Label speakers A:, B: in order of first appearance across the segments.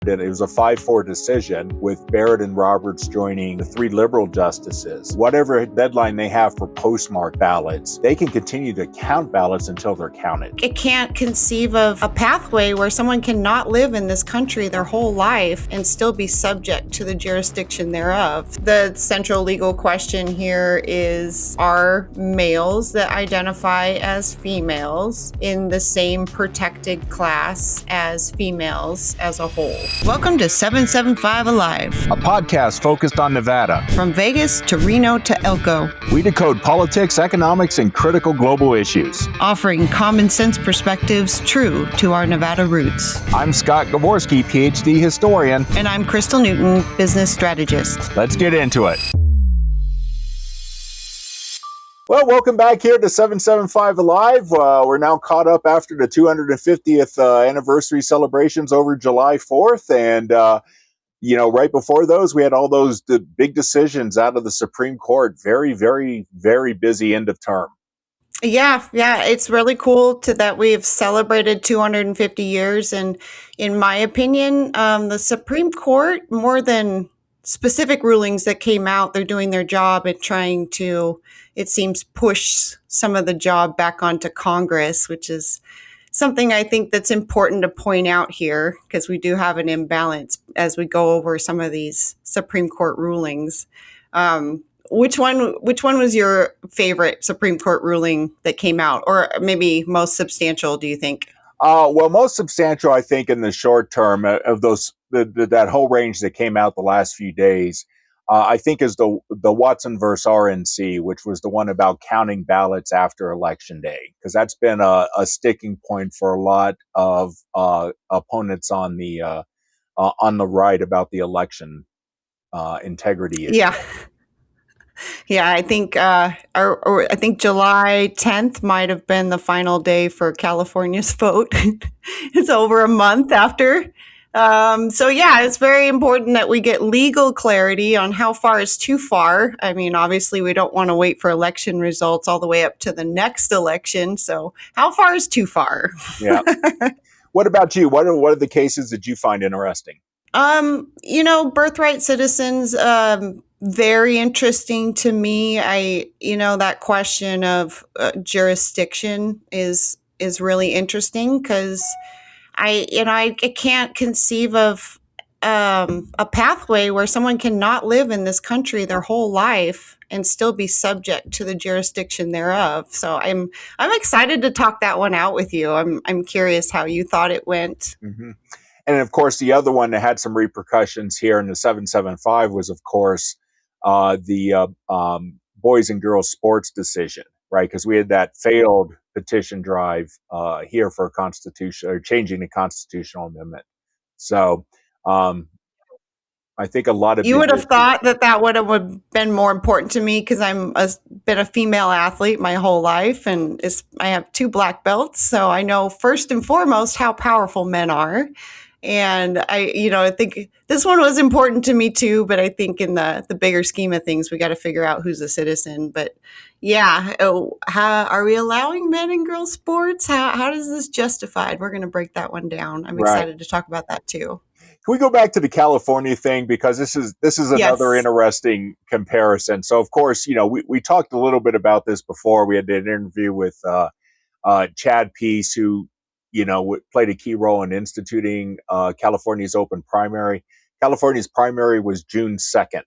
A: It was a 5-4 decision with Barrett and Roberts joining the 3 liberal justices. Whatever deadline they have for postmark ballots, they can continue to count ballots until they're counted.
B: It can't conceive of a pathway where someone cannot live in this country their whole life and still be subject to the jurisdiction thereof. The central legal question here is, are males that identify as females in the same protected class as females as a whole? Welcome to 775 Alive,
A: A podcast focused on Nevada.
B: from Vegas to Reno to Elko,
A: We decode politics, economics, and critical global issues.
B: offering common sense perspectives true to our Nevada roots.
A: I'm Scott Gavorski, PhD historian.
B: And I'm Crystal Newton, business strategist.
A: Let's get into it. Well, welcome back here to 775 Alive. We're now caught up after the 250th anniversary celebrations over July 4th. And, right before those, we had all those big decisions out of the Supreme Court. Very, very, very busy end of term.
B: Yeah, it's really cool that we've celebrated 250 years. And in my opinion, the Supreme Court, more than specific rulings that came out, they're doing their job at trying to, it seems, push some of the job back onto Congress, which is something I think that's important to point out here, because we do have an imbalance as we go over some of these Supreme Court rulings. Which one was your favorite Supreme Court ruling that came out, or maybe most substantial, do you think?
A: Well, most substantial, I think, in the short term of those that whole range that came out the last few days, I think is the Watson versus RNC, which was the one about counting ballots after Election Day, because that's been a sticking point for a lot of opponents on the right about the election integrity issue.
B: Yeah, I think I think July 10th might have been the final day for California's vote. It's over a month after. So yeah, it's very important that we get legal clarity on how far is too far. I mean, obviously we don't want to wait for election results all the way up to the next election. So how far is too far?
A: Yeah. What about you? What are the cases that you find interesting?
B: Birthright citizens, very interesting to me. That question of jurisdiction is really interesting, because I can't conceive of a pathway where someone cannot live in this country their whole life and still be subject to the jurisdiction thereof. So I'm excited to talk that one out with you. I'm curious how you thought it went.
A: Mm-hmm. And of course, the other one that had some repercussions here in the 775 was, of course, the boys and girls sports decision, right? Because we had that failed petition drive here for a constitution, or changing the constitutional amendment. So I think a lot of
B: you would have thought that would have been more important to me, because been a female athlete my whole life, and I have 2 black belts, so I know first and foremost how powerful men are. And I think this one was important to me too, but I think in the bigger scheme of things, we got to figure out who's a citizen. But yeah, how are we allowing men and girls sports? How does this justified? We're going to break that one down. I'm excited to talk about that too.
A: Can we go back to the California thing, because this is another interesting comparison. So of course, we talked a little bit about this before. We had an interview with Chad Peace, who played a key role in instituting California's open primary. California's primary was June 2nd.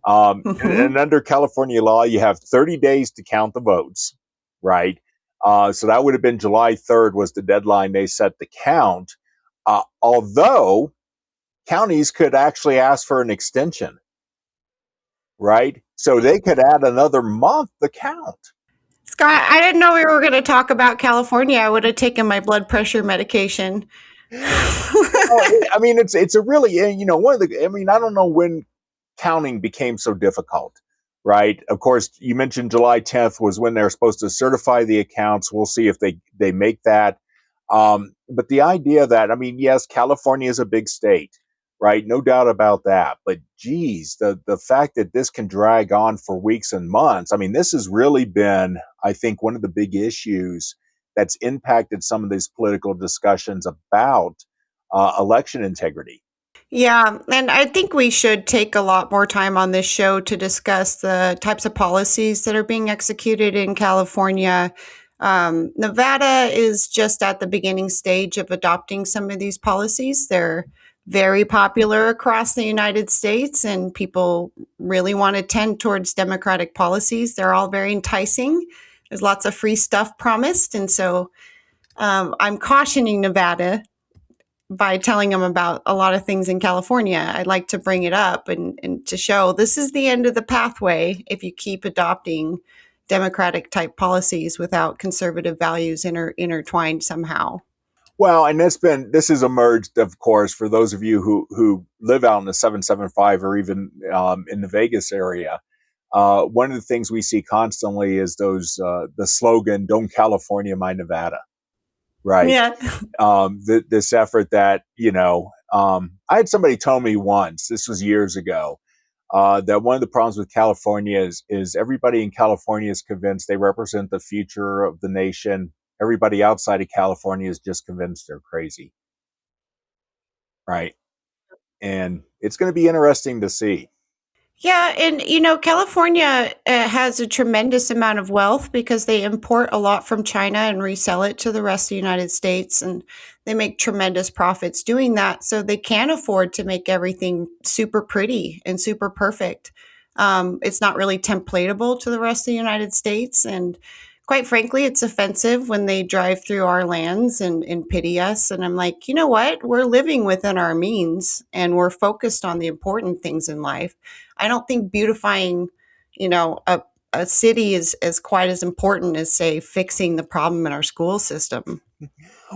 A: And under California law, you have 30 days to count the votes, right? So that would have been July 3rd was the deadline they set to count. Although counties could actually ask for an extension, right? So they could add another month to count.
B: Scott, I didn't know we were going to talk about California. I would have taken my blood pressure medication.
A: I mean, it's a really, I don't know when counting became so difficult, right? Of course, you mentioned July 10th was when they're supposed to certify the accounts. We'll see if they make that. But the idea that, yes, California is a big state, right? No doubt about that. But geez, the fact that this can drag on for weeks and months, this has really been, I think, one of the big issues that's impacted some of these political discussions about election integrity.
B: Yeah, and I think we should take a lot more time on this show to discuss the types of policies that are being executed in California. Nevada is just at the beginning stage of adopting some of these policies. They're very popular across the United States, and people really want to tend towards democratic policies. They're all very enticing. There's lots of free stuff promised, and so I'm cautioning Nevada by telling them about a lot of things in California. I'd like to bring it up and to show this is the end of the pathway if you keep adopting democratic type policies without conservative values intertwined somehow.
A: Well, and this has emerged, of course, for those of you who live out in the 775 or even in the Vegas area. One of the things we see constantly is the slogan "Don't California my Nevada," right?
B: Yeah.
A: This effort that I had somebody tell me once. This was years ago. That one of the problems with California is everybody in California is convinced they represent the future of the nation. Everybody outside of California is just convinced they're crazy, right? And it's going to be interesting to see.
B: Yeah, and California has a tremendous amount of wealth because they import a lot from China and resell it to the rest of the United States, and they make tremendous profits doing that. So they can afford to make everything super pretty and super perfect. It's not really templatable to the rest of the United States, and quite frankly, it's offensive when they drive through our lands and pity us. And I'm like, you know what? We're living within our means, and we're focused on the important things in life. I don't think beautifying, a city is quite as important as, say, fixing the problem in our school system.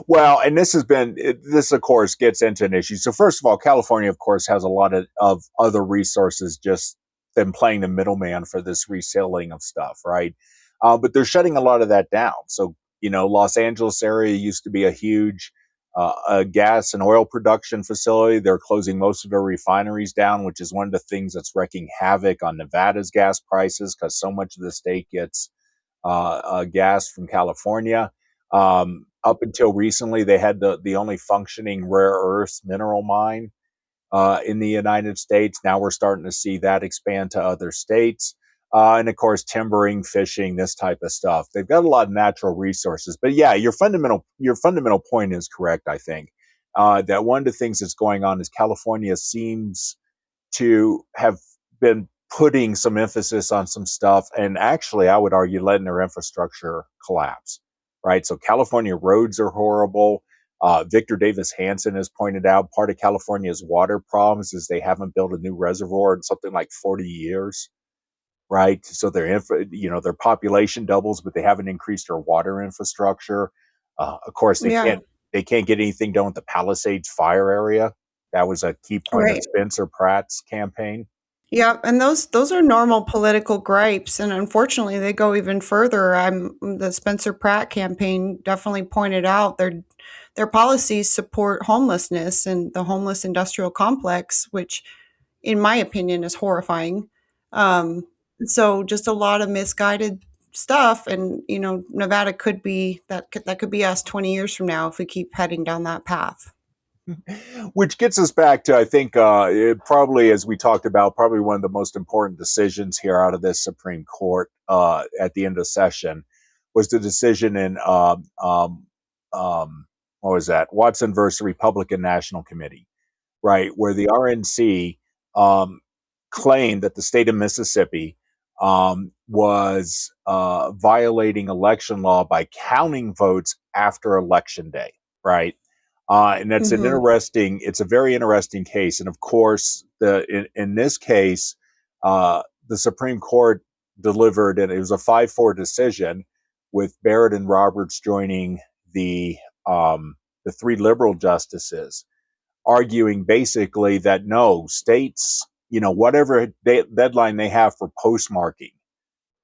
A: Well, and this of course gets into an issue. So first of all, California, of course, has a lot of other resources just than playing the middleman for this reselling of stuff, right? But they're shutting a lot of that down. So Los Angeles area used to be a huge a gas and oil production facility. They're closing most of their refineries down, which is one of the things that's wreaking havoc on Nevada's gas prices because so much of the state gets gas from California. Up until recently, they had the only functioning rare earth mineral mine in the United States. Now we're starting to see that expand to other states. And of course, timbering, fishing, this type of stuff. They've got a lot of natural resources. But yeah, your fundamental point is correct. I think that one of the things that's going on is California seems to have been putting some emphasis on some stuff, and actually, I would argue, letting their infrastructure collapse. Right. So California roads are horrible. Victor Davis Hanson has pointed out part of California's water problems is they haven't built a new reservoir in something like 40 years. Right. So their population doubles, but they haven't increased their water infrastructure. Of course, they
B: Yeah,
A: can't get anything done with the Palisades fire area. That was a key point of
B: right.
A: Spencer Pratt's campaign.
B: Yeah, and those are normal political gripes, and unfortunately, they go even further. The Spencer Pratt campaign definitely pointed out their policies support homelessness and the homeless industrial complex, which, in my opinion, is horrifying. Um, so just a lot of misguided stuff, and Nevada could be us 20 years from now if we keep heading down that path.
A: Which gets us back to, I think, probably, as we talked about, probably one of the most important decisions here out of this Supreme Court at the end of session was the decision in, what was that, Watson versus Republican National Committee, right, where the RNC um, claimed that the state of Mississippi was violating election law by counting votes after election day, right? And that's
B: Hmm.
A: it's a very interesting case. And of course, in this case, the Supreme Court delivered, and it was a 5-4 decision, with Barrett and Roberts joining the three liberal justices, arguing basically that no, states, whatever deadline they have for postmarking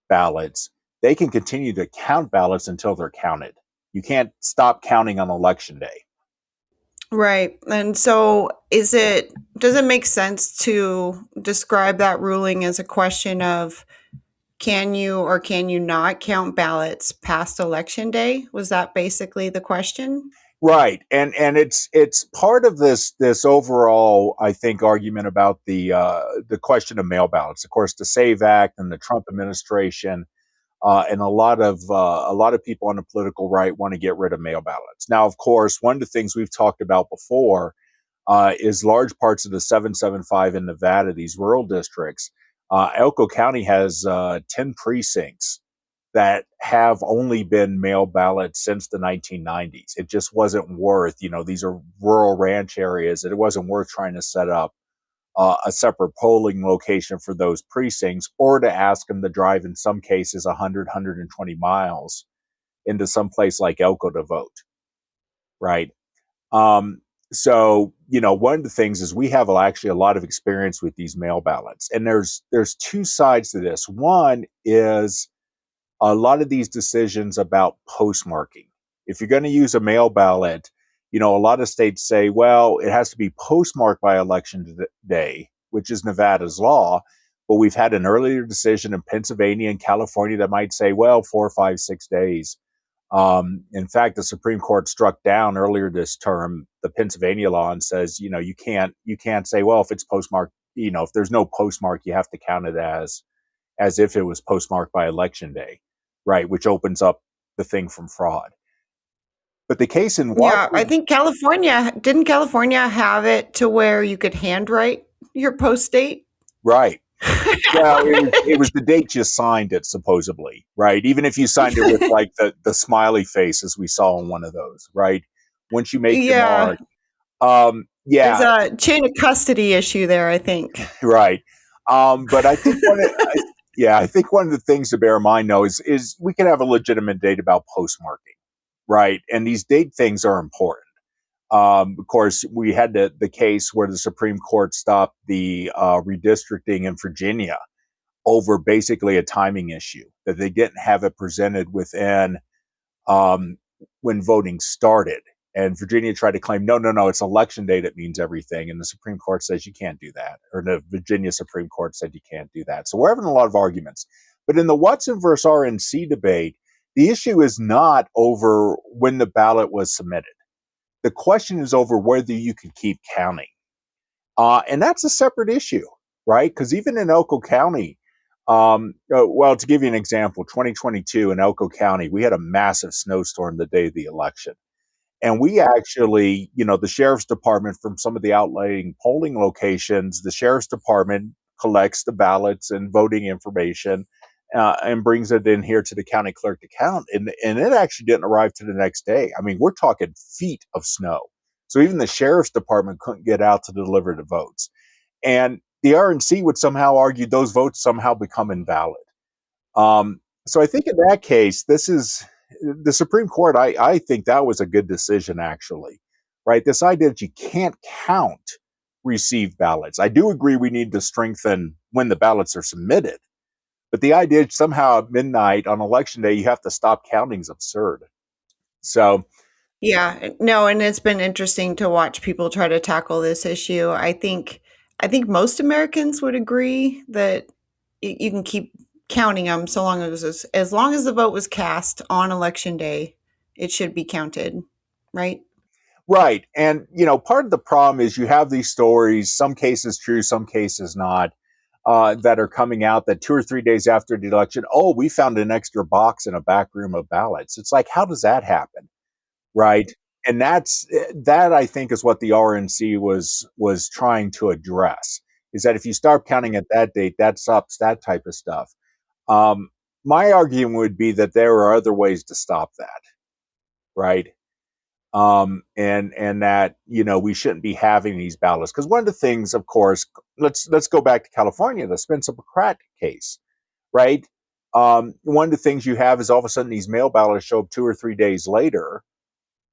A: ballots, they can continue to count ballots until they're counted. You can't stop counting on election day.
B: Right. And so does it make sense to describe that ruling as a question of can you or can you not count ballots past election day? Was that basically the question?
A: Right, and it's part of this overall, I think, argument about the question of mail ballots. Of course, the Save Act and the Trump administration, and a lot of people on the political right want to get rid of mail ballots. Now, of course, one of the things we've talked about before is large parts of the 775 in Nevada, these rural districts. Elko County has 10 precincts that have only been mail ballots since the 1990s. It just wasn't worth, these are rural ranch areas, and it wasn't worth trying to set up a separate polling location for those precincts, or to ask them to drive, in some cases, 100, 120 miles into some place like Elko to vote, right? Um, so, one of the things is we have actually a lot of experience with these mail ballots, and there's two sides to this. One is a lot of these decisions about postmarking. If you're going to use a mail ballot, a lot of states say, well, it has to be postmarked by election day, which is Nevada's law. But we've had an earlier decision in Pennsylvania and California that might say, well, 4, 5, 6 days. In fact, the Supreme Court struck down earlier this term the Pennsylvania law and says, you can't say, well, if it's postmarked, if there's no postmark, you have to count it as if it was postmarked by election day, right? Which opens up the thing from fraud. But the case in
B: Yeah, I
A: Washington,
B: think California have it to where you could handwrite your post date?
A: right? Well, it was the date you signed it, supposedly, right? Even if you signed it with like the smiley face, as we saw in one of those, right? Once you make your
B: Yeah,
A: mark,
B: there's
A: yeah,
B: a chain of custody issue there, I think.
A: right. But I think I think one of the things to bear in mind, though, is we can have a legitimate date about postmarking, right? And these date things are important. Of course, we had the case where the Supreme Court stopped the redistricting in Virginia over basically a timing issue, that they didn't have it presented within um, when voting started. And Virginia tried to claim, no, no, no, it's election day that means everything. And the Supreme Court says you can't do that. Or the Virginia Supreme Court said you can't do that. So we're having a lot of arguments. But in the Watson versus RNC debate, the issue is not over when the ballot was submitted. The question is over whether you can keep counting. And that's a separate issue, right? Because even in Elko County, well, to give you an example, 2022 in Elko County, we had a massive snowstorm the day of the election. And we actually, the sheriff's department, from some of the outlying polling locations, the sheriff's department collects the ballots and voting information and brings it in here to the county clerk to count. And it actually didn't arrive to the next day. I mean, we're talking feet of snow. So even the sheriff's department couldn't get out to deliver the votes. And the RNC would somehow argue those votes somehow become invalid. So I think in that case, this is the Supreme Court. I think that was a good decision, actually, right? This idea that you can't count received ballots. I do agree we need to strengthen when the ballots are submitted, but the idea that somehow at midnight on election day you have to stop counting is absurd. So
B: Yeah, no, and it's been interesting to watch people try to tackle this issue. I think most Americans would agree that you can keep counting them so long as long as the vote was cast on election day, it should be counted, right?
A: right, and part of the problem is you have these stories, some cases true, some cases not, that are coming out that 2 or 3 days after the election, oh, we found an extra box in a back room of ballots. It's like, how does that happen? Right. And that I think is what the RNC was trying to address, is that if you start counting at that date, that stops that type of stuff. Um, my argument would be that there are other ways to stop that, right? And that we shouldn't be having these ballots, because one of the things, of course, let's go back to California, the Spencer Pratt case, right? One of the things you have is all of a sudden these mail ballots show up 2 or 3 days later,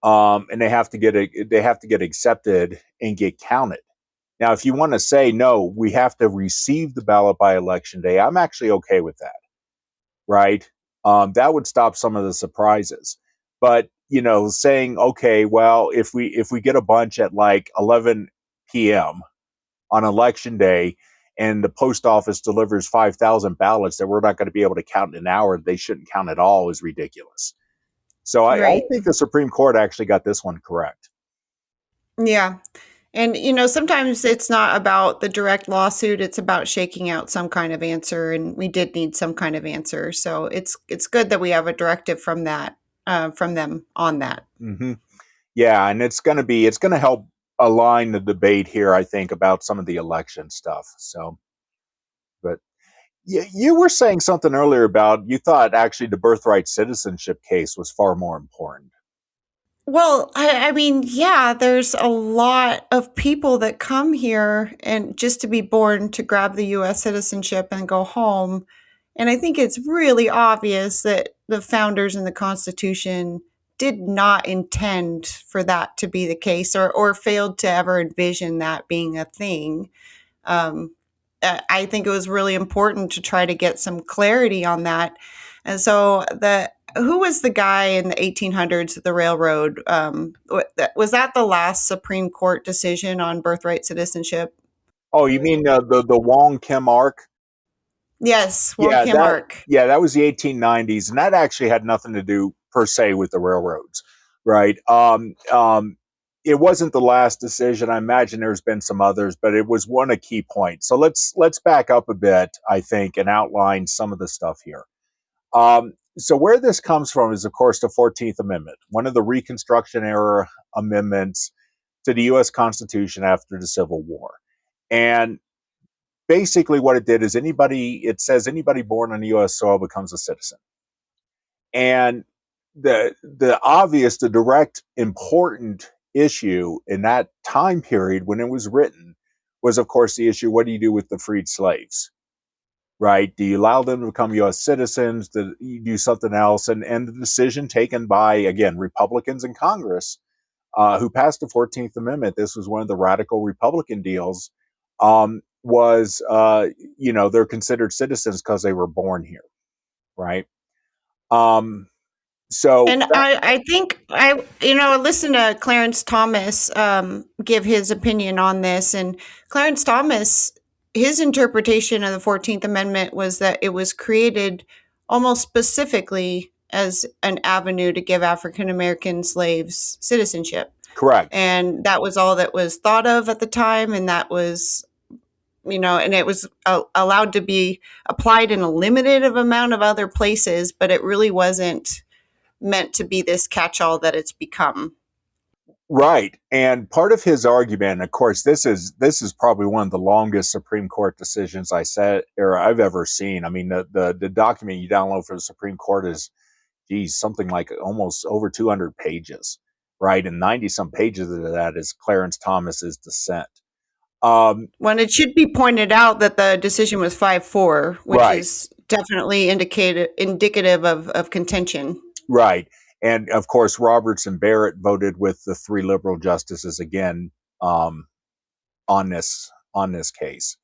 A: and they have to get accepted and get counted. Now, if you want to say no, we have to receive the ballot by election day, I'm actually okay with that, right? That would stop some of the surprises. But saying, okay, well, if we get a bunch at like 11 p.m. on election day, and the post office delivers 5,000 ballots that we're not going to be able to count in an hour, they shouldn't count at all, is ridiculous. So I
B: Right.
A: think the Supreme Court actually got this one correct.
B: Yeah. And, you know, sometimes it's not about the direct lawsuit, it's about shaking out some kind of answer, and we did need some kind of answer. So it's good that we have a directive from that from them on that.
A: Hmm. Yeah, and it's going to help align the debate here, I think, about some of the election stuff. So, but you were saying something earlier about you thought actually the birthright citizenship case was far more important.
B: Well, I mean, yeah, there's a lot of people that come here and just to be born to grab the US citizenship and go home. And I think it's really obvious that the founders in the Constitution did not intend for that to be the case or failed to ever envision that being a thing. Um, I think it was really important to try to get some clarity on that. And so the who was the guy in the 1800s at the railroad? Was that the last Supreme Court decision on birthright citizenship?
A: Oh, you mean the Wong Kim arc?
B: Yes, Wong
A: Yeah,
B: Kim Ark.
A: that was the 1890s, and that actually had nothing to do per se with the railroads, right? It wasn't the last decision. I imagine there's been some others, but it was one a key point. So let's back up a bit, I think, and outline some of the stuff here. So where this comes from is, of course, the 14th Amendment, one of the Reconstruction era amendments to the U.S. Constitution after the Civil War. And basically what it did is it says anybody born on U.S. soil becomes a citizen. And the direct, important issue in that time period when it was written was, of course, the issue: what do you do with the freed slaves? Right? Do you allow them to become U.S. citizens? Do you do something else? And the decision taken by, again, Republicans in Congress who passed the 14th Amendment. This was one of the radical Republican deals. Was they're considered citizens because they were born here, right? Um, so
B: And
A: that,
B: I think I listened to Clarence Thomas give his opinion on this, and Clarence Thomas, his interpretation of the 14th Amendment was that it was created almost specifically as an avenue to give African American slaves citizenship.
A: correct.
B: And that was all that was thought of at the time, and that was, and it was allowed to be applied in a limited amount of other places, but it really wasn't meant to be this catch-all that it's become.
A: Right. And part of his argument, of course, this is probably one of the longest Supreme Court decisions I've ever seen. I mean, the document you download for the Supreme Court is, geez, something like almost over 200 pages, right? And 90 some pages of that is Clarence Thomas's dissent.
B: When it should be pointed out that the decision was 5-4, which
A: Right.
B: is definitely indicative of contention.
A: Right. And of course, Roberts and Barrett voted with the three liberal justices again um, on this case.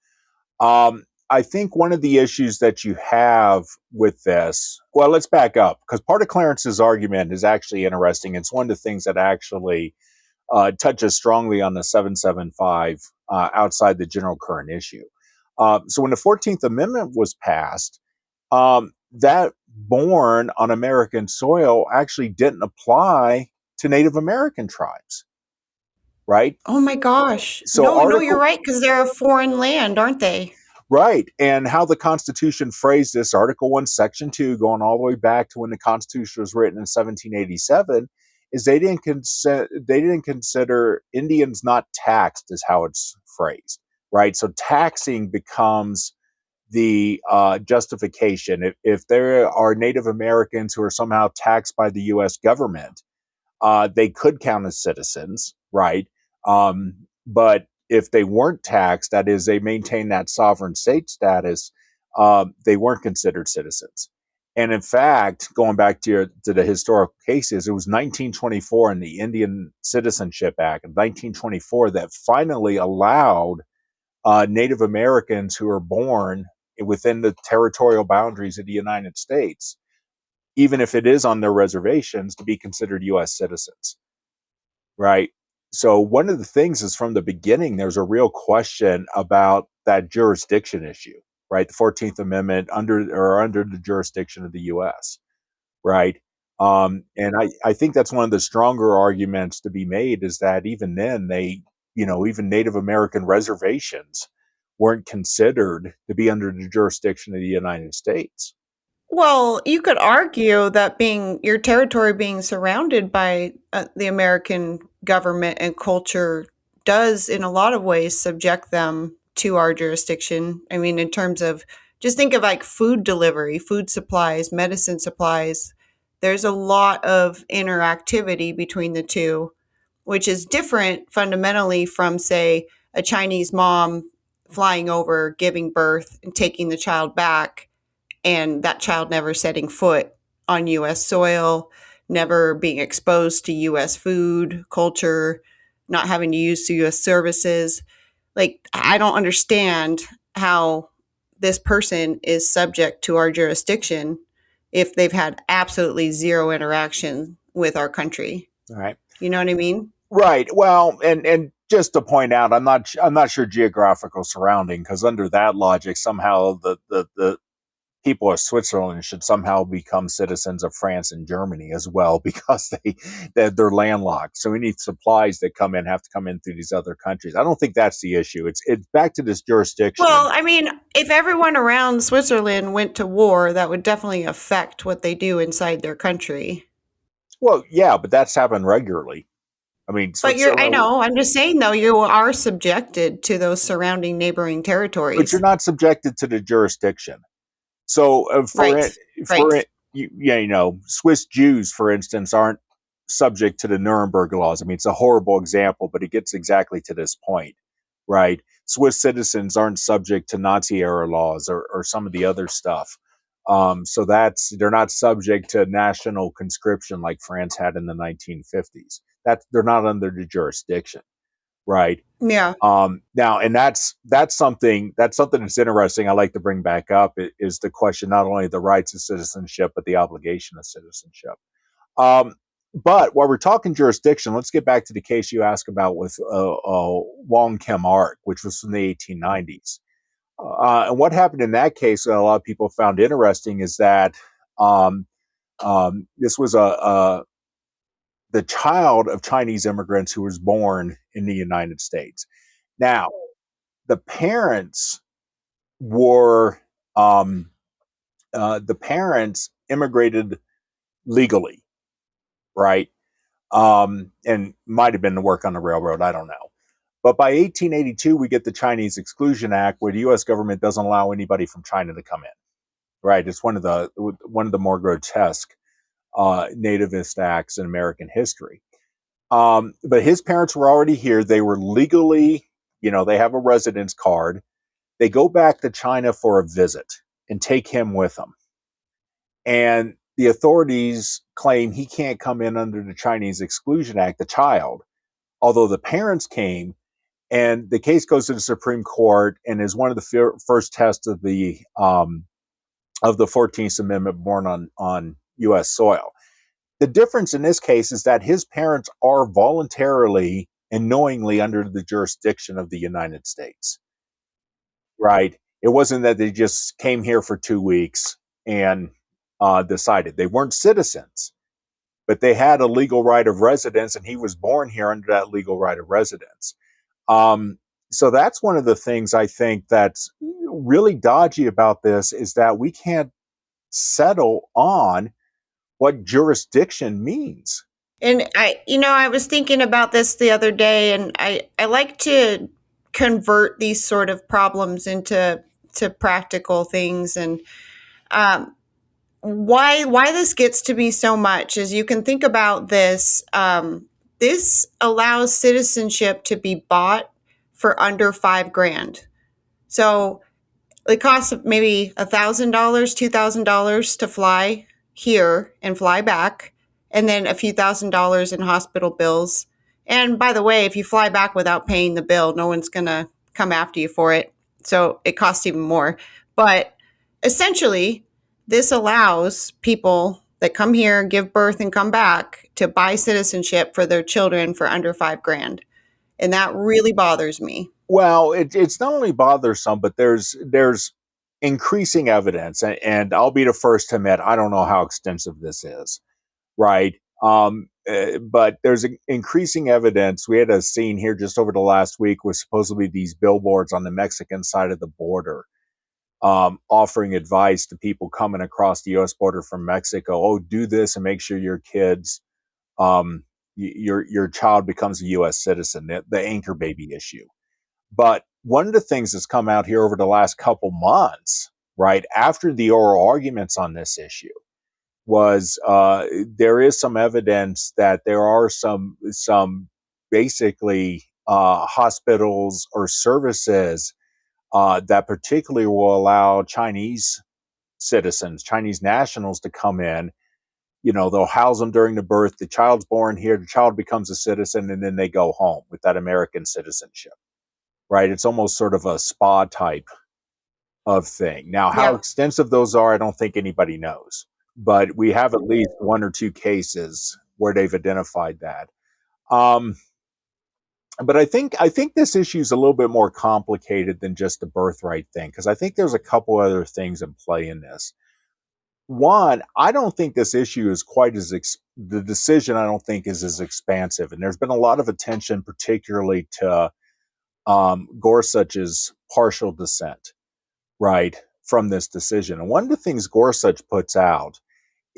A: I think one of the issues that you have with this, well, let's back up because part of Clarence's argument is actually interesting. It's one of the things that actually touches strongly on the 775 outside the general current issue. So when the 14th Amendment was passed, that born on American soil actually didn't apply to Native American tribes, right?
B: Oh my gosh.
A: So
B: No, no, you're
A: article
B: right, because they're a foreign land, aren't they?
A: Right. And how the Constitution phrased this, Article 1, Section 2, going all the way back to when the Constitution was written in 1787, is they didn't consider Indians not taxed, is how it's phrased, right? So taxing becomes the justification. If there are Native Americans who are somehow taxed by the U.S. government, they could count as citizens, right? But if they weren't taxed, that is, they maintained that sovereign state status, they weren't considered citizens. And in fact, going back to the historical cases, it was 1924 in the Indian Citizenship Act of 1924 that finally allowed Native Americans who were born within the territorial boundaries of the United States, even if it is on their reservations, to be considered U.S. citizens, right? So one of the things is from the beginning, there's a real question about that jurisdiction issue, right? The 14th Amendment under the jurisdiction of the U.S., right? And I think that's one of the stronger arguments to be made is that even then even Native American reservations weren't considered to be under the jurisdiction of the United States.
B: Well, you could argue that being your territory being surrounded by the American government and culture does, in a lot of ways, subject them to our jurisdiction. I mean, in terms of just think of like food delivery, food supplies, medicine supplies. There's a lot of interactivity between the two, which is different fundamentally from, say, a Chinese mom flying over, giving birth, and taking the child back and that child never setting foot on US soil, never being exposed to US food, culture, not having to use US services. Like, I don't understand how this person is subject to our jurisdiction if they've had absolutely zero interaction with our country.
A: All right.
B: You know what I mean?
A: Right. Well, and just to point out, I'm not sure geographical surrounding, because under that logic, somehow the people of Switzerland should somehow become citizens of France and Germany as well, because they're landlocked. So any supplies that come in have to come in through these other countries. I don't think that's the issue. It's back to this jurisdiction.
B: Well, I mean, if everyone around Switzerland went to war, that would definitely affect what they do inside their country.
A: Well, yeah, but that's happened regularly. I mean,
B: But I know, I'm just saying though, you are subjected to those surrounding neighboring
A: but you're
B: territories.
A: not subjected to the jurisdiction. So
B: Right. Right.
A: Swiss Jews, for instance, aren't subject to the Nuremberg laws. I mean, it's a horrible example, but it gets exactly to this point, right? Swiss citizens aren't subject to Nazi era laws or some of the other stuff. So they're not subject to national conscription like France had in the 1950s. They're not under the jurisdiction, right?
B: Yeah.
A: Now, and that's something that's interesting. I like to bring back up is the question not only the rights of citizenship but the obligation of citizenship. Um, but while we're talking jurisdiction, let's get back to the case you asked about with Wong Kim Ark, which was from the 1890s. And what happened in that case that a lot of people found interesting is that this was the child of Chinese immigrants who was born in the United States. Now, the parents were the parents immigrated legally, right? And might have been to work on the railroad. I don't know. But by 1882, we get the Chinese Exclusion Act, where the U.S. government doesn't allow anybody from China to come in. Right? It's one of the more grotesque nativist acts in American history. But his parents were already here. They were legally, they have a residence card. They go back to China for a visit and take him with them. And the authorities claim he can't come in under the Chinese Exclusion Act, the child, although the parents came. And the case goes to the Supreme Court and is one of the first tests of the 14th Amendment born on U.S. soil. The difference in this case is that his parents are voluntarily and knowingly under the jurisdiction of the United States. Right? It wasn't that they just came here for 2 weeks and decided. They weren't citizens, but they had a legal right of residence, and he was born here under that legal right of residence. So that's one of the things I think that's really dodgy about this is that we can't settle on what jurisdiction means.
B: And I was thinking about this the other day, and I like to convert these sort of problems into practical things. And why this gets to be so much is you can think about this. This allows citizenship to be bought for under $5,000. So it costs maybe $1,000, $2,000 to fly here and fly back, and then a few $1,000s in hospital bills. And by the way, if you fly back without paying the bill, no one's going to come after you for it. So it costs even more. But essentially, this allows people that come here, give birth, and come back to buy citizenship for their children for under $5,000. And that really bothers me.
A: Well, it's not only bothersome, but there's increasing evidence, and I'll be the first to admit I don't know how extensive this is, right? But there's increasing evidence. We had a scene here just over the last week with supposedly these billboards on the Mexican side of the border, offering advice to people coming across the U.S. border from Mexico. Oh, do this and make sure your kids, your child becomes a U.S. citizen. The anchor baby issue. But one of the things that's come out here over the last couple months, right after the oral arguments on this issue, was there is some evidence that there are some basically hospitals or services that particularly will allow Chinese citizens, Chinese nationals to come in. You know, they'll house them during the birth. The child's born here, the child becomes a citizen, and then they go home with that American citizenship, right? It's almost sort of a spa type of thing. Now, how
B: Yeah.
A: extensive those are, I don't think anybody knows. But we have at least one or two cases where they've identified that. Um, but I think this issue is a little bit more complicated than just the birthright thing, because I think there's a couple other things in play in this. One, I don't think this issue is quite as the decision. I don't think is as expansive, and there's been a lot of attention, particularly to Gorsuch's partial dissent, right, from this decision. And one of the things Gorsuch puts out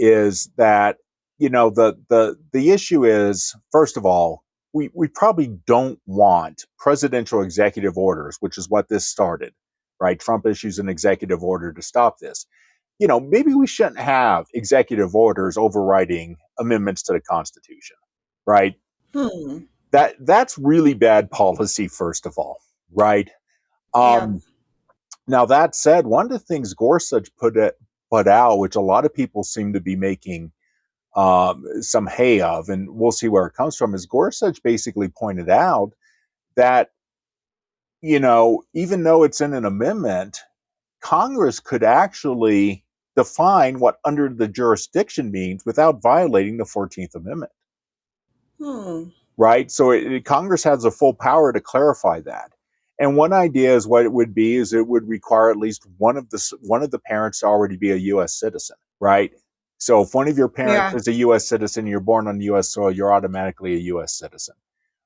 A: is that, you know, the issue is, first of all, we probably don't want presidential executive orders, which is what this started, right? Trump issues an executive order to stop this. You know, maybe we shouldn't have executive orders overriding amendments to the Constitution, right?
B: Hmm.
A: That's really bad policy, first of all, right?
B: Yeah.
A: Um, Now that said, one of the things Gorsuch put out, which a lot of people seem to be making some hay of, and we'll see where it comes from, is Gorsuch basically pointed out that, you know, even though it's in an amendment, Congress could actually define what under the jurisdiction means without violating the 14th Amendment,
B: Hmm.
A: right? So Congress has the full power to clarify that. And one idea is what it would be is it would require at least one of the parents to already be a U.S. citizen, right? So if one of your parents
B: Yeah.
A: is a U.S. citizen, you're born on U.S. soil, you're automatically a U.S. citizen,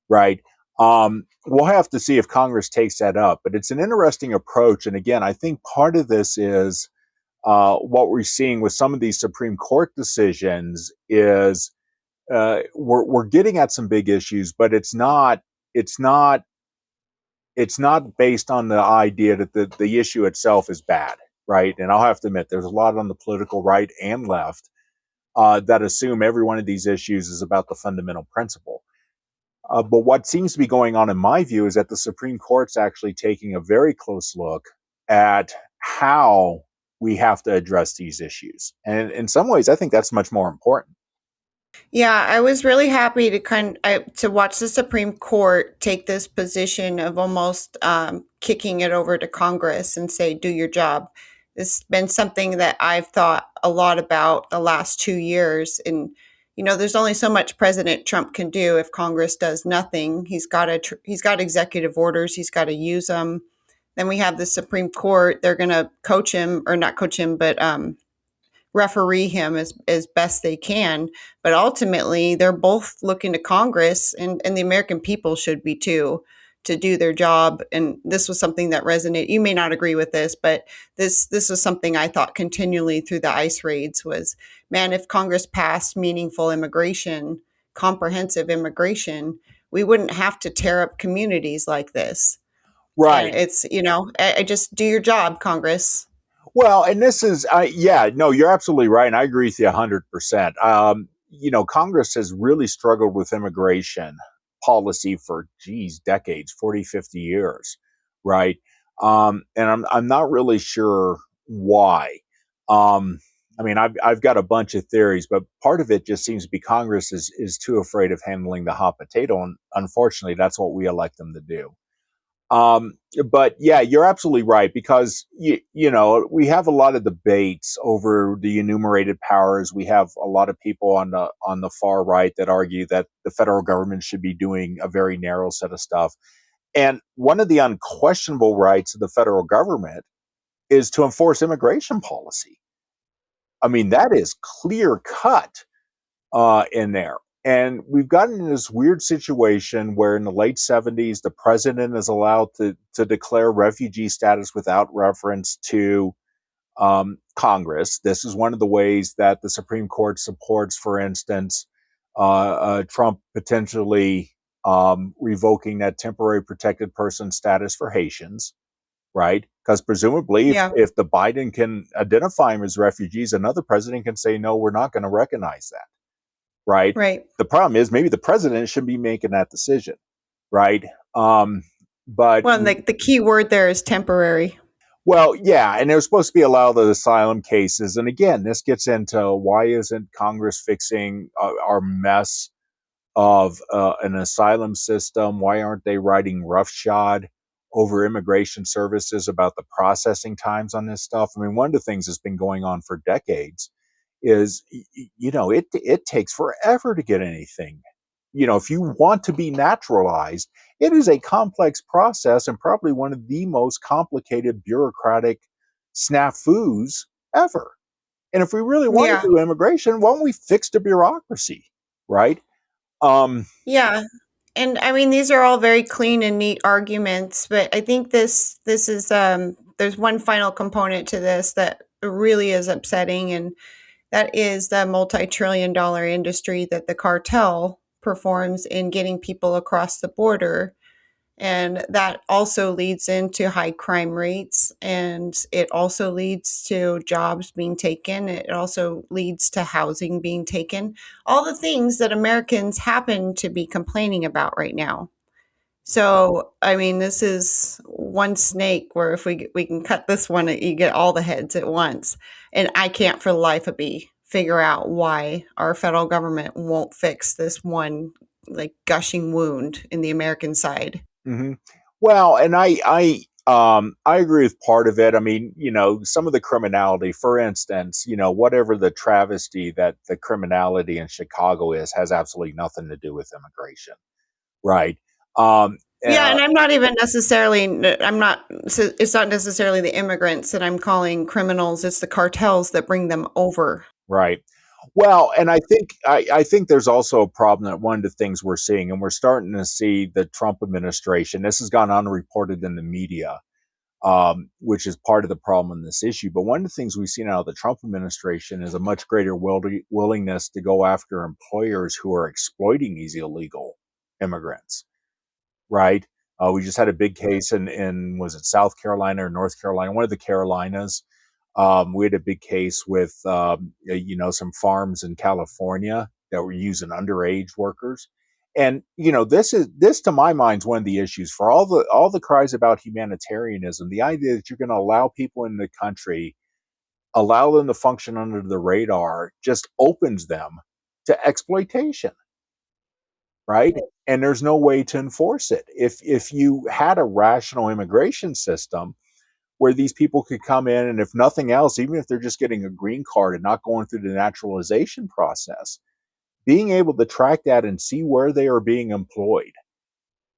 A: right? We'll have to see if Congress takes that up, but it's an interesting approach. And again, I think part of this is what we're seeing with some of these Supreme Court decisions is we're getting at some big issues, but it's not based on the idea that the issue itself is bad, right? And I'll have to admit, there's a lot on the political right and left that assume every one of these issues is about the fundamental principle. But what seems to be going on, in my view, is that the Supreme Court's actually taking a very close look at how we have to address these issues. And in some ways, I think that's much more important.
B: Yeah, I was really happy to watch the Supreme Court take this position of almost kicking it over to Congress and say, "Do your job." It's been something that I've thought a lot about the last 2 years, and there's only so much President Trump can do if Congress does nothing. He's got executive orders. He's got to use them. Then we have the Supreme Court. They're going to coach him, or not coach him, but referee him as best they can. But ultimately, they're both looking to Congress, and the American people should be too, to do their job. And this was something that resonated. You may not agree with this, but this was something I thought continually through the ICE raids was, man, if Congress passed meaningful immigration, comprehensive immigration, we wouldn't have to tear up communities like this. And
A: Right.
B: it's, I just do your job, Congress.
A: Well, and this is, yeah, no, you're absolutely right. And I agree with you 100%. Congress has really struggled with immigration policy for, geez, decades, 40, 50 years, right? And I'm not really sure why. I mean, I've got a bunch of theories, but part of it just seems to be Congress is too afraid of handling the hot potato. And unfortunately, that's what we elect them to do. But yeah, you're absolutely right, because we have a lot of debates over the enumerated powers. We have a lot of people on the far right that argue that the federal government should be doing a very narrow set of stuff. And one of the unquestionable rights of the federal government is to enforce immigration policy. I mean, that is clear cut. in there. And we've gotten in this weird situation where in the late 70s, the president is allowed to declare refugee status without reference to Congress. This is one of the ways that the Supreme Court supports, for instance, Trump potentially revoking that temporary protected person status for Haitians, right? Because presumably, if the Biden can identify them as refugees, another president can say, no, we're not going to recognize that. Right. The problem is maybe the president should be making that decision. Right. But
B: the key word there is temporary.
A: Well, yeah, and there's supposed to be a lot of the asylum cases. And again, this gets into why isn't Congress fixing our mess of an asylum system? Why aren't they writing roughshod over immigration services about the processing times on this stuff? I mean, one of the things that's been going on for decades is, it takes forever to get anything. If you want to be naturalized, it is a complex process and probably one of the most complicated bureaucratic snafus ever. And if we really want to do immigration, why don't we fix the bureaucracy, right?
B: Yeah. And I mean, these are all very clean and neat arguments, but I think this is there's one final component to this that really is upsetting, and that is the multi-trillion-dollar industry that the cartel performs in getting people across the border. And that also leads into high crime rates, and it also leads to jobs being taken. It also leads to housing being taken. All the things that Americans happen to be complaining about right now. So, I mean, this is one snake where if we can cut this one, you get all the heads at once. And I can't for the life of me figure out why our federal government won't fix this one like gushing wound in the American side.
A: Mm-hmm. Well, and I agree with part of it. I mean, some of the criminality, for instance, whatever the travesty that the criminality in Chicago is, has absolutely nothing to do with immigration, right?
B: And I'm not even necessarily, it's not necessarily the immigrants that I'm calling criminals. It's the cartels that bring them over.
A: Right. Well, and I think there's also a problem that one of the things we're seeing, and we're starting to see the Trump administration, this has gone unreported in the media, which is part of the problem in this issue. But one of the things we've seen out of the Trump administration is a much greater willingness to go after employers who are exploiting these illegal immigrants. Right. We just had a big case in was it South Carolina or North Carolina, one of the Carolinas. We had a big case with, some farms in California that were using underage workers. And, this to my mind is one of the issues for all the cries about humanitarianism. The idea that you're going to allow people in the country, allow them to function under the radar, just opens them to exploitation. Right. And there's no way to enforce it. If you had a rational immigration system, where these people could come in, and if nothing else, even if they're just getting a green card and not going through the naturalization process, being able to track that and see where they are being employed,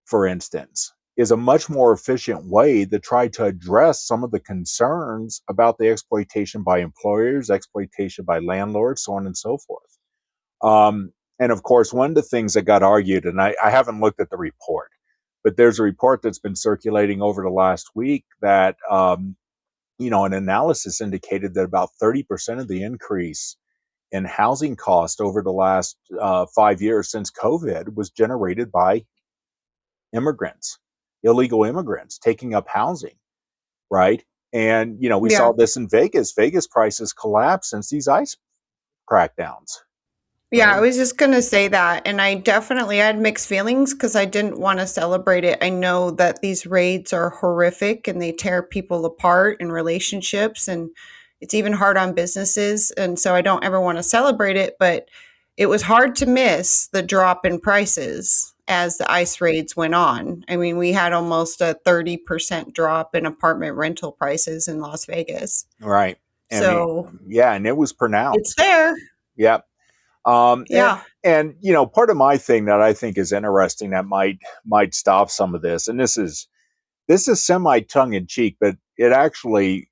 A: for instance, is a much more efficient way to try to address some of the concerns about the exploitation by employers, exploitation by landlords, so on and so forth. And of course, one of the things that got argued, and I haven't looked at the report, but there's a report that's been circulating over the last week that, an analysis indicated that about 30% of the increase in housing cost over the last 5 years since COVID was generated by immigrants, illegal immigrants taking up housing, right? And, we saw this in Vegas. Vegas prices collapsed since these ICE crackdowns.
B: Yeah, I was just going to say that. And I definitely had mixed feelings because I didn't want to celebrate it. I know that these raids are horrific and they tear people apart in relationships, and it's even hard on businesses. And so I don't ever want to celebrate it, but it was hard to miss the drop in prices as the ICE raids went on. I mean, we had almost a 30% drop in apartment rental prices in Las Vegas.
A: Right.
B: So,
A: and it was pronounced.
B: It's there.
A: Yeah. And part of my thing that I think is interesting that might stop some of this, and this is semi tongue in cheek, but it actually,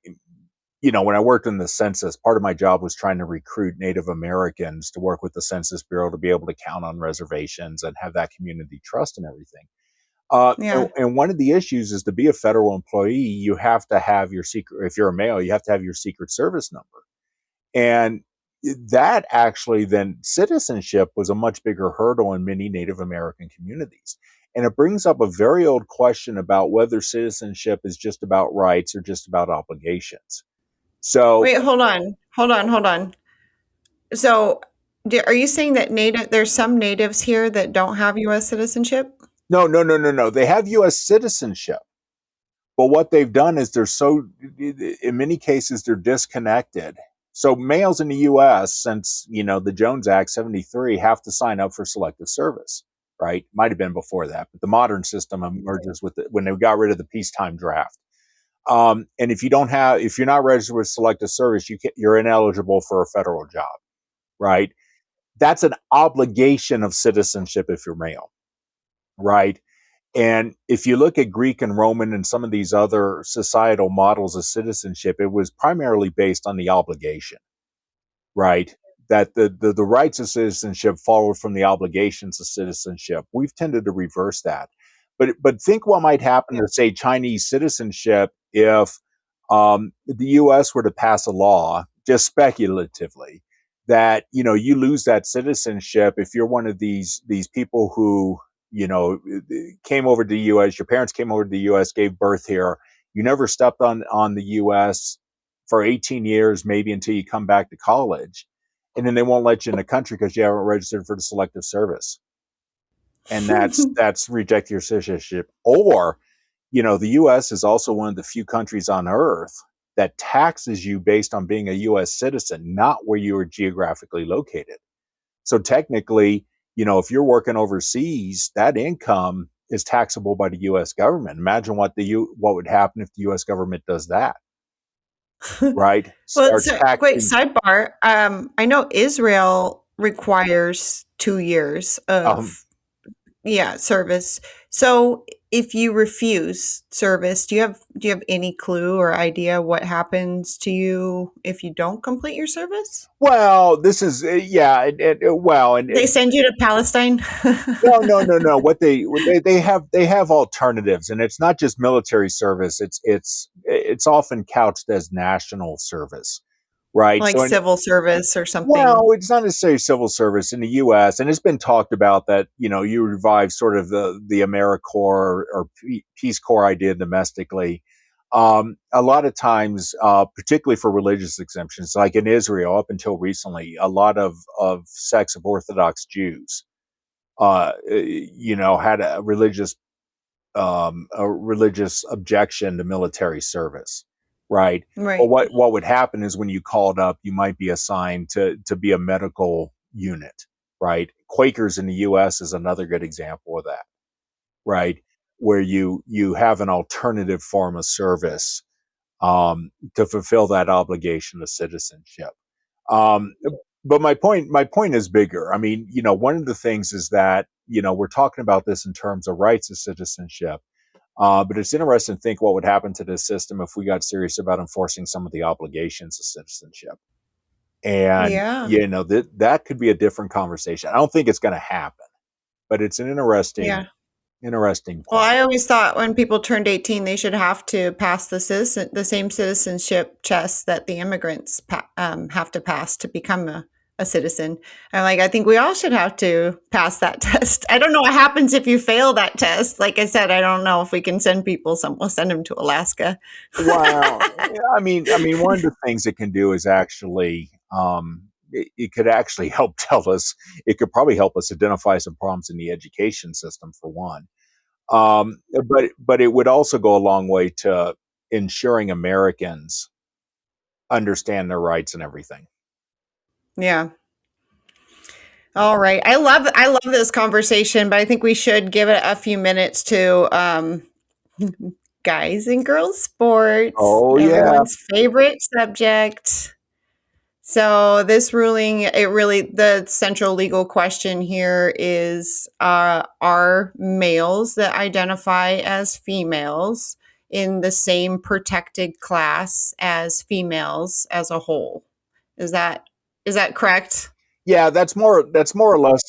A: when I worked in the census, part of my job was trying to recruit Native Americans to work with the Census Bureau to be able to count on reservations and have that community trust and everything.
B: Yeah.
A: And one of the issues is to be a federal employee, you have to have your secret, if you're a male, you have to have your Secret Service number. And that actually then citizenship was a much bigger hurdle in many Native American communities. And it brings up a very old question about whether citizenship is just about rights or just about obligations. So,
B: Wait, hold on. So, are you saying that there's some natives here that don't have U.S. citizenship?
A: no, no, no, no, no. They have US citizenship. But what they've done is in many cases, they're disconnected. So males in the U.S., since the Jones Act '73, have to sign up for selective service. Right? Might have been before that, but the modern system emerges when they got rid of the peacetime draft. And if you're not registered with selective service, you're ineligible for a federal job. Right? That's an obligation of citizenship if you're male. Right? And if you look at Greek and Roman and some of these other societal models of citizenship, it was primarily based on the obligation, right? That the rights of citizenship followed from the obligations of citizenship. We've tended to reverse that. But think what might happen to, say, Chinese citizenship if the U.S. were to pass a law, just speculatively, that you lose that citizenship if you're one of these people who came over to the U.S. Your parents came over to the U.S., gave birth here. You never stepped on the U.S. for 18 years, maybe until you come back to college, and then they won't let you in the country because you haven't registered for the selective service, and that's reject your citizenship. Or, the U.S. is also one of the few countries on earth that taxes you based on being a U.S. citizen, not where you are geographically located. So technically, if you're working overseas, that income is taxable by the U.S. government. Imagine what would happen if the U.S. government does that, right?
B: Well,
A: Starts
B: wait,
A: taxing.
B: sidebar. I know Israel requires 2 years
A: Um,
B: of service. So if you refuse service, do you have any clue or idea what happens to you if you don't complete your service?
A: well, this is well,
B: They
A: and
B: send you to Palestine?
A: no, no, no, no. They have alternatives, and it's not just military service. It's often couched as national service, right?
B: Like
A: So,
B: civil service or something?
A: well, it's not necessarily civil service in the U.S., and it's been talked about that you revive sort of the AmeriCorps or Peace Corps idea domestically. A lot of times, particularly for religious exemptions, like in Israel, up until recently, a lot of sects of Orthodox Jews, had a religious objection to military service, right? But
B: Right.
A: what would happen is when you called up, you might be assigned to be a medical unit, right? Quakers in the U.S. is another good example of that, right? Where you have an alternative form of service to fulfill that obligation of citizenship. Um, but my point is bigger. I mean, one of the things is that we're talking about this in terms of rights of citizenship. But it's interesting to think what would happen to this system if we got serious about enforcing some of the obligations of citizenship. And
B: Yeah.
A: that could be a different conversation. I don't think it's going to happen, but it's an
B: Yeah.
A: interesting
B: Well,
A: point.
B: I always thought when people turned 18, they should have to pass the same citizenship test that the immigrants have to pass to become a citizen. I'm like, I think we all should have to pass that test. I don't know what happens if you fail that test. Like I said, I don't know if we can send people we'll send them to Alaska.
A: Well, yeah, I mean, one of the things it can do is actually, it could actually help tell us. It could probably help us identify some problems in the education system, for one. But it would also go a long way to ensuring Americans understand their rights and everything.
B: Yeah. All right. I love this conversation, but I think we should give it a few minutes to guys and girls sports,
A: Oh yeah.
B: everyone's favorite subject. So this ruling, the central legal question here is, are males that identify as females in the same protected class as females as a whole. Is that correct?
A: Yeah, that's more or less,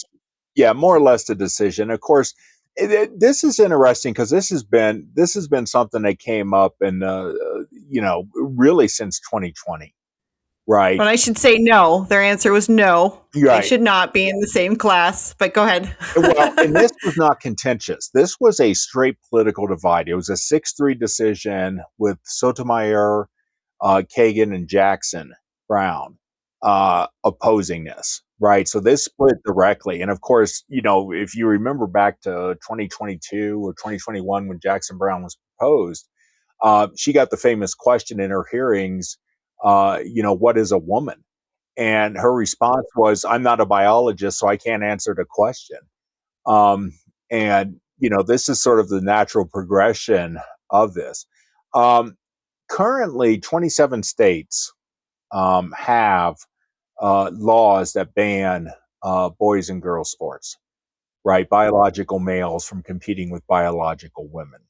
A: yeah, more or less the decision. Of course, this is interesting because this has been something that came up in really since 2020, right?
B: When I should say no, their answer was no. They
A: Right.
B: should not be in the same class. But go ahead.
A: Well, and this was not contentious. This was a straight political divide. It was a 6-3 decision with Sotomayor, Kagan, and Jackson Brown opposing this, right? So this split directly. And of course, if you remember back to 2022 or 2021 when Jackson Brown was proposed, she got the famous question in her hearings, what is a woman? And her response was, I'm not a biologist, so I can't answer the question. Um, and this is sort of the natural progression of this. Um, Currently, 27 states have laws that ban boys and girls sports, right? Biological males from competing with biological women.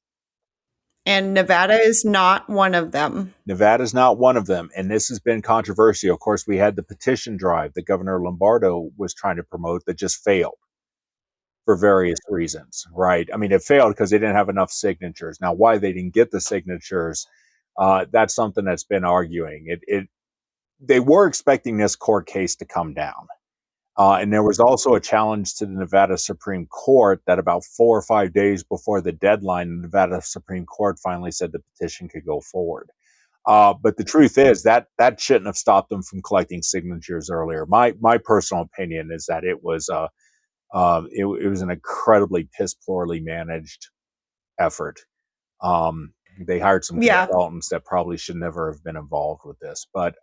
B: And Nevada is not one of them.
A: Nevada is not one of them, and this has been controversial. Of course, we had the petition drive that Governor Lombardo was trying to promote that just failed for various reasons, right? I mean, it failed because they didn't have enough signatures. Now, why they didn't get the signatures, that's something that's been arguing. They were expecting this court case to come down. And there was also a challenge to the Nevada Supreme Court that about 4 or 5 days before the deadline, the Nevada Supreme Court finally said the petition could go forward. But the truth is that shouldn't have stopped them from collecting signatures earlier. My personal opinion is that it was an incredibly piss poorly managed effort. They hired some consultants that probably should never have been involved with this. But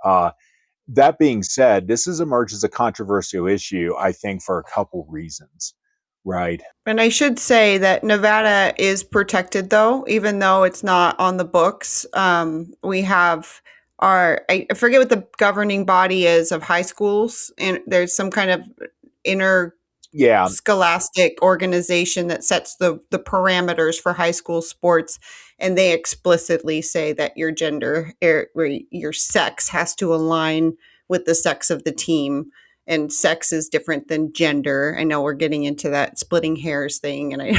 A: that being said, this has emerged as a controversial issue, I think, for a couple reasons, right?
B: And I should say that Nevada is protected, though, even though it's not on the books. We have I forget what the governing body is of high schools, and there's some kind of scholastic organization that sets the parameters for high school sports, and they explicitly say that your gender or your sex has to align with the sex of the team, and sex is different than gender. I know we're getting into that splitting hairs thing, and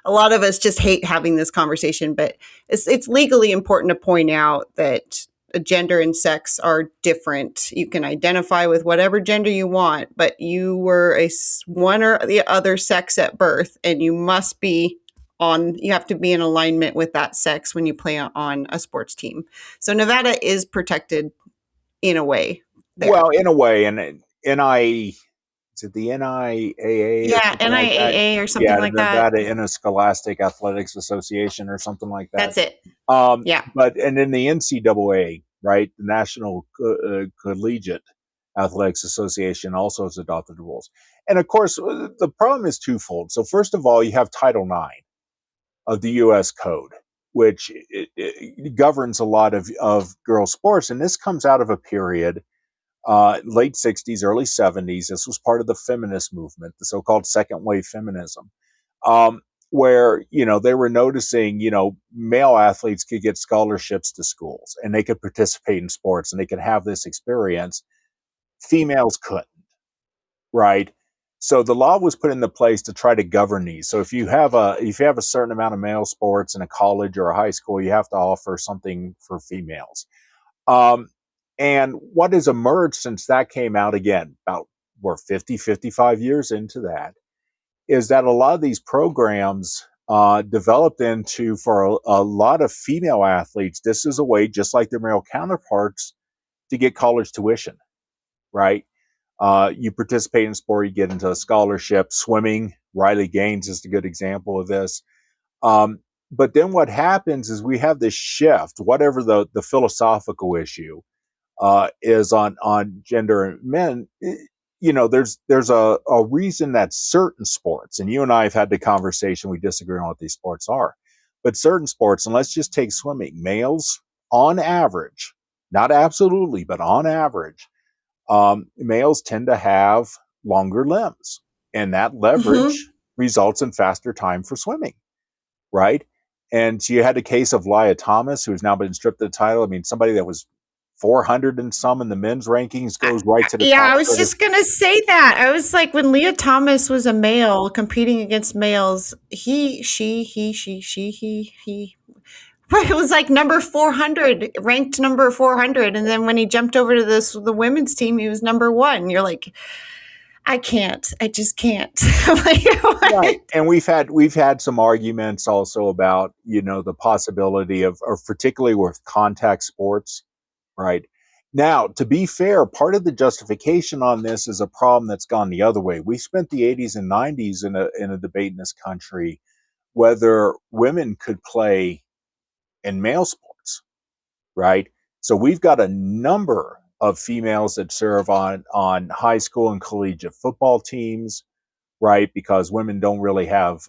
B: a lot of us just hate having this conversation, but it's legally important to point out that gender and sex are different. You can identify with whatever gender you want, but you were one or the other sex at birth, and you have to be in alignment with that sex when you play on a sports team. So Nevada is protected in a way there.
A: Well, in a way, and is it the NIAA?
B: Yeah, NIAA or something like that.
A: Yeah, Nevada Interscholastic Athletics Association or something like that.
B: That's it. Yeah.
A: And then the NCAA, right, the National Collegiate Athletics Association also has adopted the rules. And of course, the problem is twofold. So first of all, you have Title IX of the U.S. Code, which it governs a lot of girls' sports. And this comes out of a period, late 60s, early 70s. This was part of the feminist movement, the so-called second wave feminism, where, they were noticing, male athletes could get scholarships to schools and they could participate in sports and they could have this experience. Females couldn't, right? So the law was put into place to try to govern these. So if you have a certain amount of male sports in a college or a high school, you have to offer something for females. And what has emerged since that came out, again, about 55 years into that, is that a lot of these programs developed into, for a lot of female athletes, this is a way, just like their male counterparts, to get college tuition, right? You participate in sport, you get into a scholarship. Swimming, Riley Gaines is a good example of this. But then what happens is we have this shift, whatever the philosophical issue is on gender and men. There's a reason that certain sports, and you and I have had the conversation, we disagree on what these sports are, but certain sports, and let's just take swimming, males on average, not absolutely, but on average, males tend to have longer limbs, and that leverage results in faster time for swimming, right? And you had a case of Lia Thomas, who's now been stripped of the title. I mean, somebody that was 400 and some in the men's rankings goes right to the
B: Yeah,
A: top
B: I was
A: for the.
B: just gonna say that. I was like, when Leah Thomas was a male competing against males, he, it was like number 400, ranked number 400. And then when he jumped over to the women's team, he was number one. You're like, I just can't. Like,
A: Right.
B: what?
A: And we've had some arguments also about, the possibility of particularly with contact sports, right? Now, to be fair, part of the justification on this is a problem that's gone the other way. We spent the 80s and 90s in a debate in this country whether women could play in male sports, right? So we've got a number of females that serve on high school and collegiate football teams, right? Because women don't really have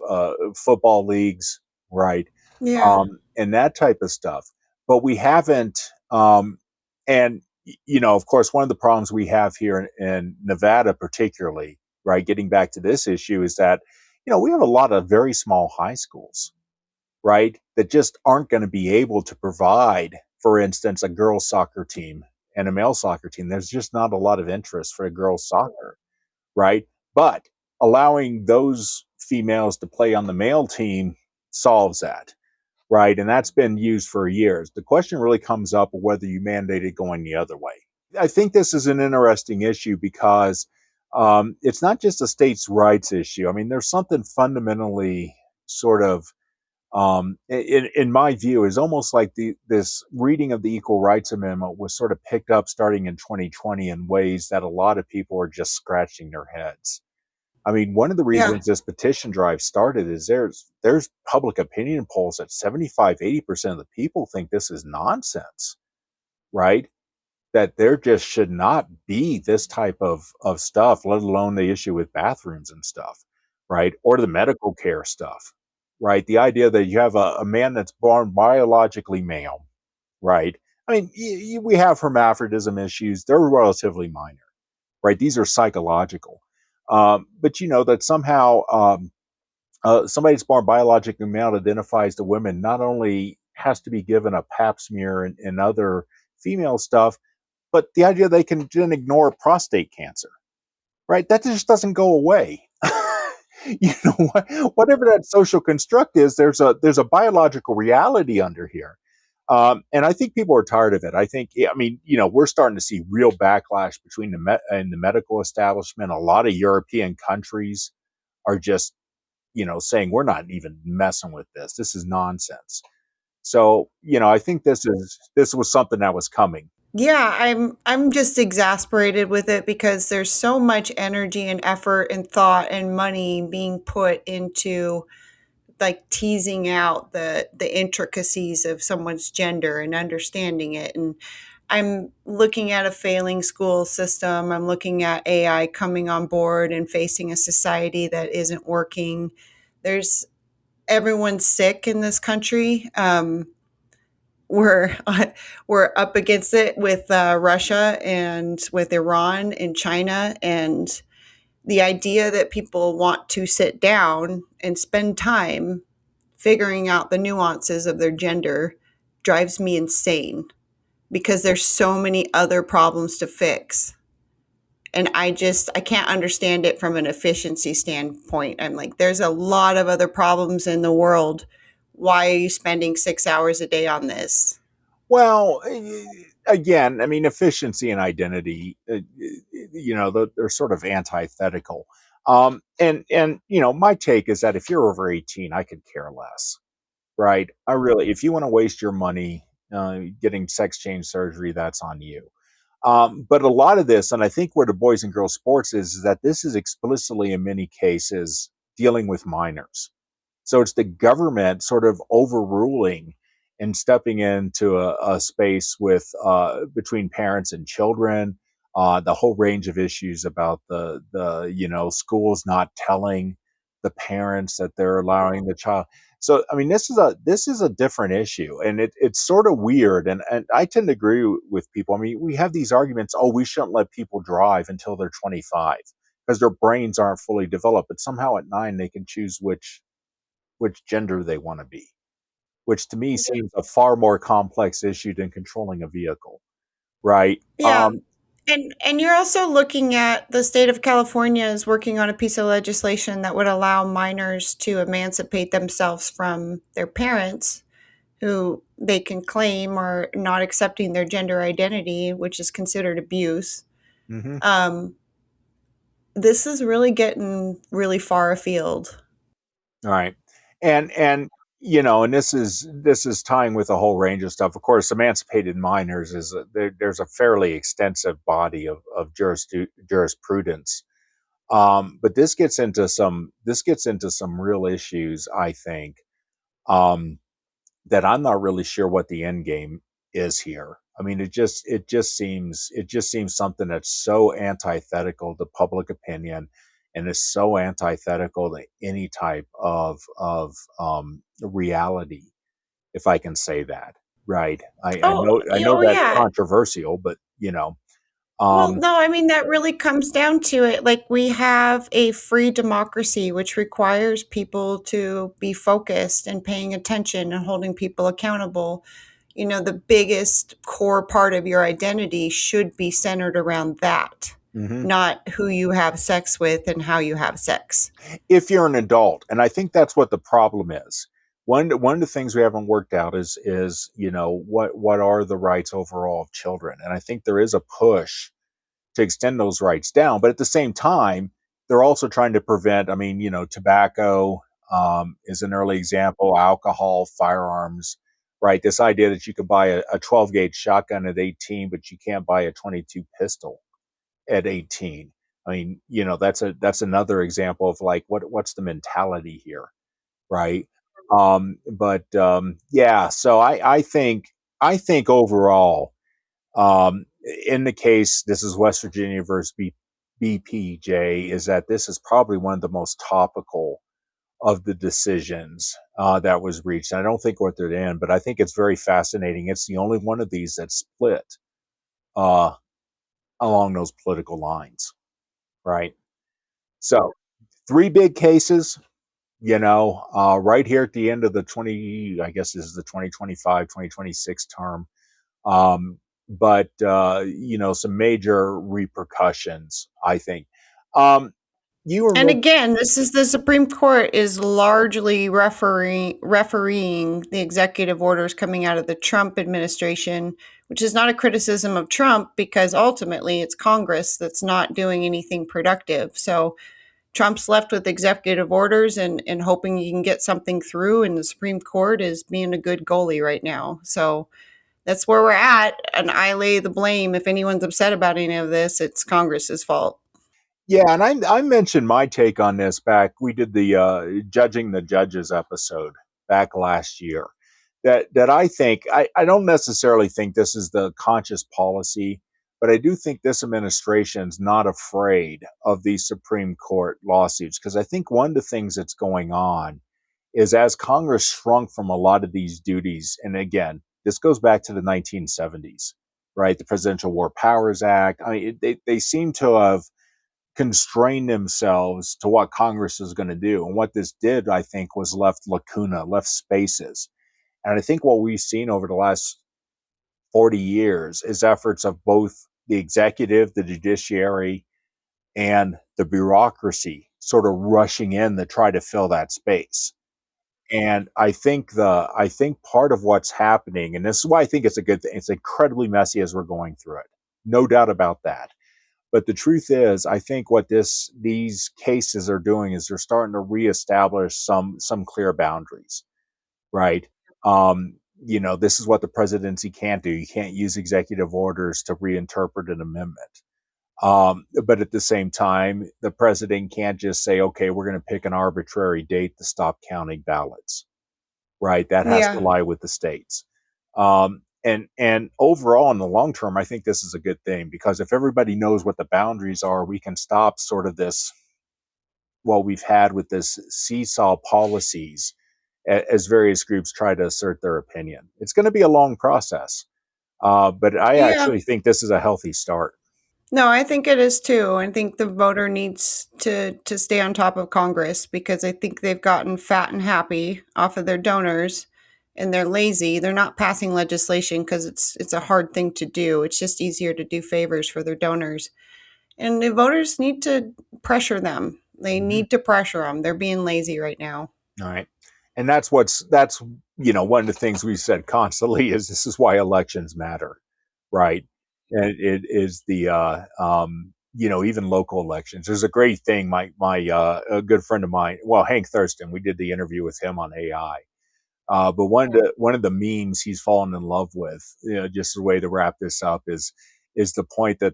A: football leagues, right?
B: Yeah.
A: And that type of stuff. But we haven't, and of course, one of the problems we have here in Nevada, particularly, right? Getting back to this issue, is that we have a lot of very small high schools, right? That just aren't going to be able to provide, for instance, a girls' soccer team and a male soccer team. There's just not a lot of interest for a girls' soccer, right? But allowing those females to play on the male team solves that, right? And that's been used for years. The question really comes up of whether you mandate it going the other way. I think this is an interesting issue because it's not just a states' rights issue. I mean, there's something fundamentally sort of in my view, is almost like this reading of the Equal Rights Amendment was sort of picked up starting in 2020 in ways that a lot of people are just scratching their heads. I mean, one of the
B: Yeah.
A: reasons this petition drive started is there's public opinion polls that 75-80% of the people think this is nonsense, right? That there just should not be this type of stuff, let alone the issue with bathrooms and stuff, right? Or the medical care stuff, right? The idea that you have a man that's born biologically male, right? I mean, we have hermaphrodism issues; they're relatively minor, right? These are psychological, but that somehow somebody that's born biologically male identifies to women not only has to be given a pap smear and other female stuff, but the idea they can then ignore prostate cancer, right? That just doesn't go away. Whatever that social construct is, there's a biological reality under here, and I think people are tired of it. I think, I mean, we're starting to see real backlash between and the medical establishment. A lot of European countries are just saying we're not even messing with this. This is nonsense. So I think this was something that was coming.
B: Yeah, I'm just exasperated with it because there's so much energy and effort and thought and money being put into like teasing out the intricacies of someone's gender and understanding it. And I'm looking at a failing school system. I'm looking at AI coming on board and facing a society that isn't working. There's Everyone's sick in this country. We're we're up against it with Russia and with Iran and China, and the idea that people want to sit down and spend time figuring out the nuances of their gender drives me insane because there's so many other problems to fix. And I can't understand it from an efficiency standpoint. I'm like, there's a lot of other problems in the world. Why are you spending 6 hours a day on this?
A: Well, again, I mean, efficiency and identity, they're sort of antithetical. And my take is that if you're over 18, I could care less, right? I really, if you want to waste your money getting sex change surgery, that's on you. But a lot of this, and I think where the boys and girls sports is that this is explicitly in many cases dealing with minors. So it's the government sort of overruling and stepping into a space with between parents and children, the whole range of issues about the schools not telling the parents that they're allowing the child. So I mean, this is a different issue, and it's sort of weird. And I tend to agree with people. I mean, we have these arguments. Oh, we shouldn't let people drive until they're 25 because their brains aren't fully developed. But somehow at 9 they can choose which gender they want to be. which to me seems a far more complex issue than controlling a vehicle, right?
B: Yeah. And you're also looking at the state of California is working on a piece of legislation that would allow minors to emancipate themselves from their parents who they can claim are not accepting their gender identity, which is considered abuse.
A: Mm-hmm.
B: Um, this is really getting really far afield.
A: All right. And and this is tying with a whole range of stuff. Of course, emancipated minors there's a fairly extensive body of jurisprudence. But this gets into some real issues, I think, um, that I'm not really sure what the end game is here. I mean, it just seems something that's so antithetical to public opinion, and is so antithetical to any type of reality, if I can say that. Right? I
B: Oh,
A: know
B: oh
A: that's
B: yeah.
A: controversial, but
B: Well,
A: um,
B: no, I mean, that really comes down to it. Like, we have a free democracy, which requires people to be focused and paying attention and holding people accountable. You know, the biggest core part of your identity should be centered around that,
A: mhm.
B: not who you have sex with and how you have sex.
A: If you're an adult, and I think that's what the problem is. One of the things we haven't worked out is what are the rights overall of children, and I think there is a push to extend those rights down, but at the same time, they're also trying to prevent. I mean, tobacco is an early example, alcohol, firearms, right? This idea that you could buy a 12 gauge shotgun at 18, but you can't buy a 22 pistol at 18. I mean, that's another example of like what's the mentality here, right? But yeah, so I think overall, in the case, this is West Virginia versus BPJ, is that this is probably one of the most topical of the decisions that was reached. And I don't think what they're in, but I think it's very fascinating. It's the only one of these that split uh, along those political lines, right? So, three big cases, right here at the end of the 20, I guess this is the 2025, 2026 term. But, some major repercussions, I think. Um, you were
B: And
A: men-
B: again, this is the Supreme Court is largely refereeing the executive orders coming out of the Trump administration, which is not a criticism of Trump because ultimately it's Congress that's not doing anything productive. So Trump's left with executive orders and hoping he can get something through, and the Supreme Court is being a good goalie right now. So that's where we're at. And I lay the blame. If anyone's upset about any of this, it's Congress's fault.
A: yeah, and I mentioned my take on this back. We did the judging the judges episode back last year. That I don't necessarily think this is the conscious policy, but I do think this administration's not afraid of these Supreme Court lawsuits, because I think one of the things that's going on is as Congress shrunk from a lot of these duties, and again, this goes back to the 1970s, right? The Presidential War Powers Act. I mean, they seem to have constrained themselves to what Congress is going to do. And what this did, I think, was left spaces. And I think what we've seen over the last 40 years is efforts of both the executive, the judiciary, and the bureaucracy sort of rushing in to try to fill that space. And I think part of what's happening, and this is why I think it's a good thing, it's incredibly messy as we're going through it. No doubt about that. But the truth is, I think what these cases are doing is they're starting to reestablish some clear boundaries, right? This is what the presidency can't do. You can't use executive orders to reinterpret an amendment. But at the same time, the president can't just say, okay, we're going to pick an arbitrary date to stop counting ballots, right? That has to
B: Yeah.
A: lie with the states. And overall, in the long term, I think this is a good thing, because if everybody knows what the boundaries are, we can stop sort of this what we've had with this seesaw policies as various groups try to assert their opinion. It's going to be a long process, but I
B: Yeah.
A: actually think this is a healthy start.
B: No, I think it is too. I think the voter needs to stay on top of Congress because I think they've gotten fat and happy off of their donors, and they're lazy. They're not passing legislation because it's a hard thing to do. It's just easier to do favors for their donors. And the voters need to pressure them. They need to pressure them. They're being lazy right now.
A: All right. And that's one of the things we said constantly is this is why elections matter, right? And it is even local elections. There's a great thing. A good friend of mine, well, Hank Thurston, we did the interview with him on AI. But one of the memes he's fallen in love with, just the way to wrap this up is the point that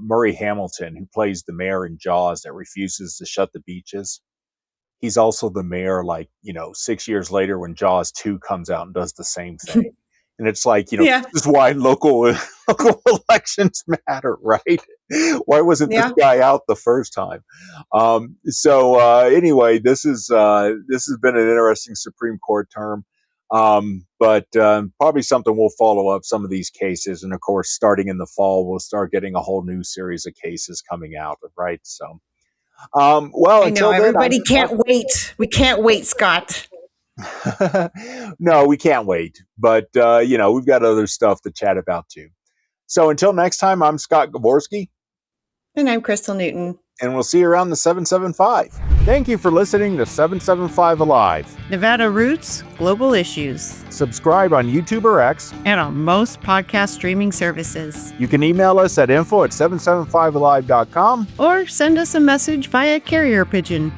A: Murray Hamilton, who plays the mayor in Jaws that refuses to shut the beaches, he's also the mayor, 6 years later when Jaws 2 comes out and does the same thing. And it's like, this is why local elections matter, right? Why wasn't this guy out the first time? Anyway, this has been an interesting Supreme Court term. But probably something we'll follow up some of these cases. And of course, starting in the fall, we'll start getting a whole new series of cases coming out, right? So, well,
B: I know everybody can't wait. We can't wait, Scott.
A: No, we can't wait. But, we've got other stuff to chat about too. So until next time, I'm Scott Gaborski.
B: And I'm Crystal Newton.
A: And we'll see you around the 775. Thank you for listening to 775 Alive.
B: Nevada Roots, Global Issues.
A: Subscribe on YouTube or X.
B: And on most podcast streaming services.
A: You can email us at info@775alive.com.
B: Or send us a message via carrier pigeon.